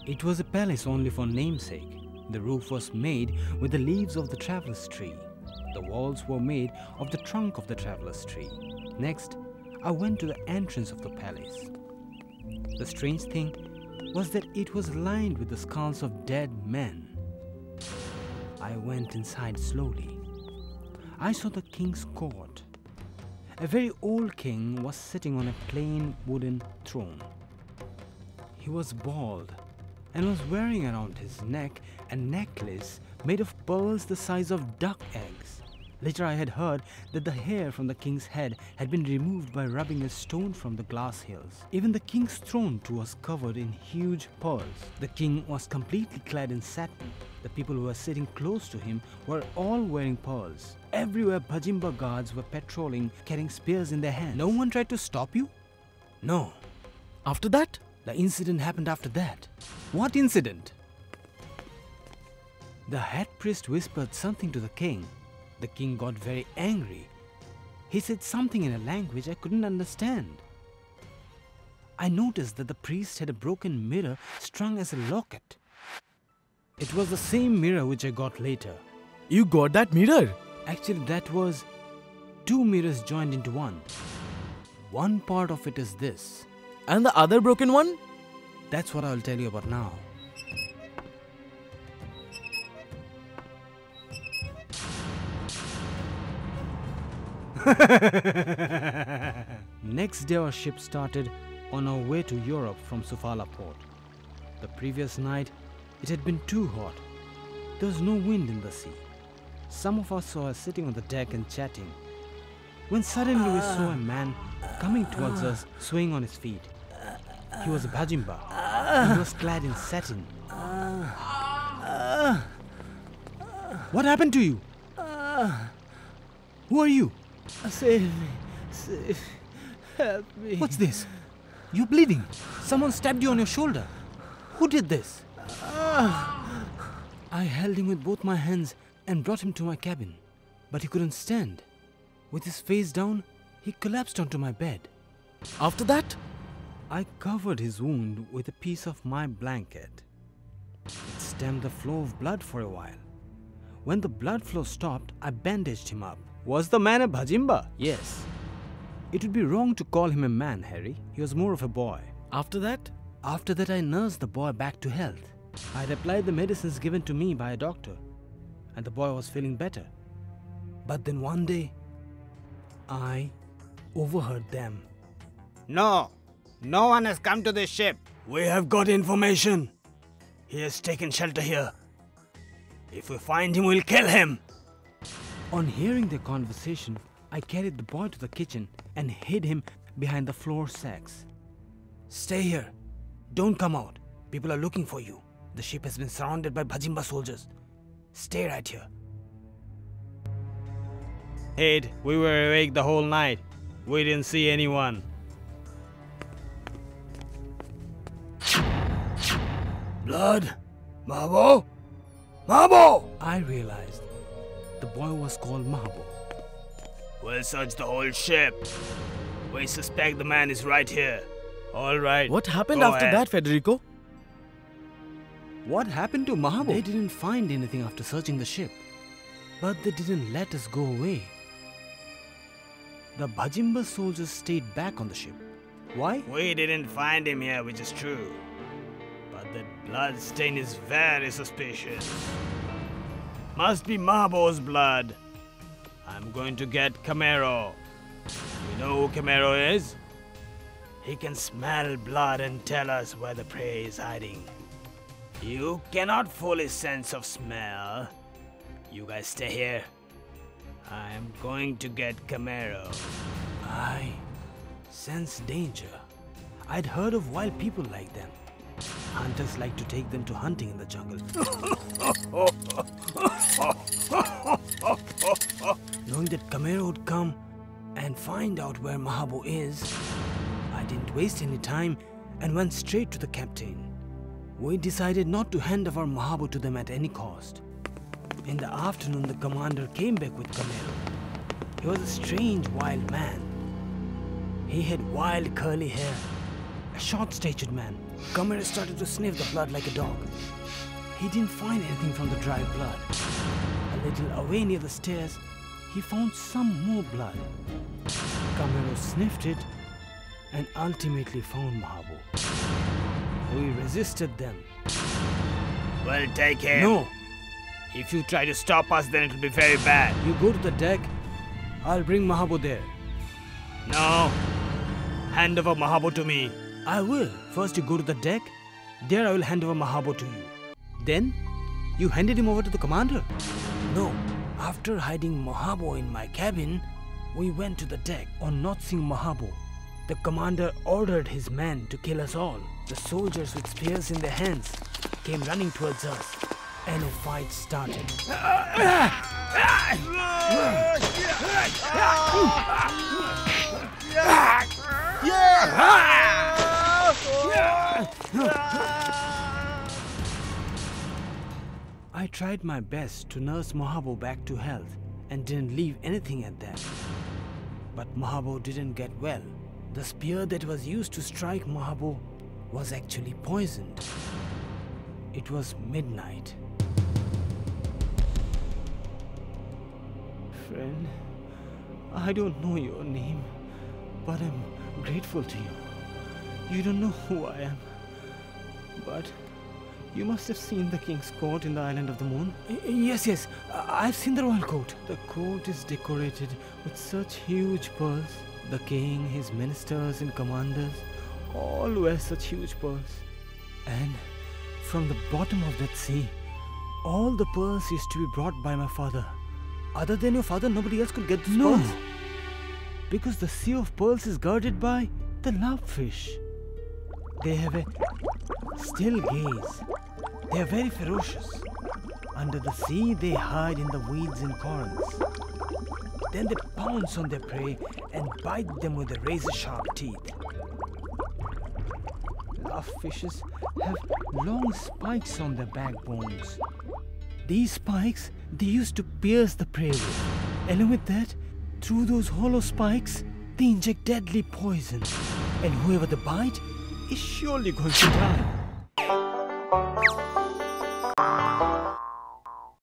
It was a palace only for namesake. The roof was made with the leaves of the traveller's tree. The walls were made of the trunk of the traveller's tree. Next, I went to the entrance of the palace. The strange thing was that it was lined with the skulls of dead men. I went inside slowly. I saw the king's court. A very old king was sitting on a plain wooden throne. He was bald and was wearing around his neck a necklace made of pearls the size of duck eggs. Later I had heard that the hair from the king's head had been removed by rubbing a stone from the glass hills. Even the king's throne too was covered in huge pearls. The king was completely clad in satin. The people who were sitting close to him were all wearing pearls. Everywhere Bhajimba guards were patrolling, carrying spears in their hands. No one tried to stop you? No. After that? The incident happened after that. What incident? The head priest whispered something to the king. The king got very angry. He said something in a language I couldn't understand. I noticed that the priest had a broken mirror strung as a locket. It was the same mirror which I got later. You got that mirror? Actually, that was 2 mirrors joined into one. One part of it is this. And the other broken one? That's what I'll tell you about now. Next day our ship started on our way to Europe from Sofala port. The previous night it had been too hot. There was no wind in the sea. Some of us saw us sitting on the deck and chatting, when suddenly we saw a man coming towards us swaying on his feet. He was a Bhajimba. He was clad in satin. What happened to you? Who are you? Save me. Help me. What's this? You're bleeding. Someone stabbed you on your shoulder. Who did this? I held him with both my hands and brought him to my cabin. But he couldn't stand. With his face down, he collapsed onto my bed. After that? I covered his wound with a piece of my blanket. It stemmed the flow of blood for a while. When the blood flow stopped, I bandaged him up. Was the man a Bhajimba? Yes. It would be wrong to call him a man, Harry. He was more of a boy. After that? After that, I nursed the boy back to health. I had applied the medicines given to me by a doctor, and the boy was feeling better. But then one day, I overheard them. No! No one has come to this ship. We have got information. He has taken shelter here. If we find him, we'll kill him. On hearing their conversation, I carried the boy to the kitchen and hid him behind the floor sacks. Stay here. Don't come out. People are looking for you. The ship has been surrounded by Bhajimba soldiers. Stay right here. Ed, we were awake the whole night. We didn't see anyone. Blood? Mahabo? Mahabo! I realized the boy was called Mahabo. We'll search the whole ship. We suspect the man is right here. All right. What happened go after ahead. that, Federico? What happened to Mahabo? They didn't find anything after searching the ship. But they didn't let us go away. The Bhajimba soldiers stayed back on the ship. Why? We didn't find him here, which is true. But the blood stain is very suspicious. Must be Mahabo's blood. I'm going to get Camero. You know who Camero is? He can smell blood and tell us where the prey is hiding. You cannot fool his sense of smell. You guys stay here. I am going to get Camero. I sense danger. I'd heard of wild people like them. Hunters like to take them to hunting in the jungle. Knowing that Camero would come and find out where Mahabo is, I didn't waste any time and went straight to the captain. We decided not to hand over Mahabo to them at any cost. In the afternoon, the commander came back with Camero. He was a strange, wild man. He had wild curly hair, a short-statured man. Kamar started to sniff the blood like a dog. He didn't find anything from the dried blood. A little away near the stairs, he found some more blood. Kamar sniffed it and ultimately found Mahabu. We resisted them. Well, take him. No, If you try to stop us, then it will be very bad. you go to the deck. I'll bring Mahabu there. No. Hand over Mahabu to me. I will. First you go to the deck. There I will hand over Mahabu to you. Then you handed him over to the commander. No. After hiding Mahabu in my cabin, we went to the deck. On not seeing Mahabu, the commander ordered his men to kill us all. The soldiers with spears in their hands came running towards us, and a fight started. I tried my best to nurse Mahabu back to health and didn't leave anything at that. But Mahabu didn't get well. The spear that was used to strike Mahabu was actually poisoned. It was midnight. Friend, I don't know your name, but I'm grateful to you. You don't know who I am, but you must have seen the king's court in the Island of the Moon. Yes, I've seen the royal court. The court is decorated with such huge pearls. The king, his ministers and commanders all wear such huge pearls. And from the bottom of that sea, all the pearls used to be brought by my father. Other than your father, nobody else could get those pearls. Because the sea of pearls is guarded by the love fish. They have a still gaze. They are very ferocious. Under the sea, they hide in the weeds and corals. Then they pounce on their prey and bite them with their razor-sharp teeth. Love fishes have long spikes on their backbones. These spikes they used to pierce the prey with. Along with that, through those hollow spikes, they inject deadly poison. And whoever they bite is surely going to die.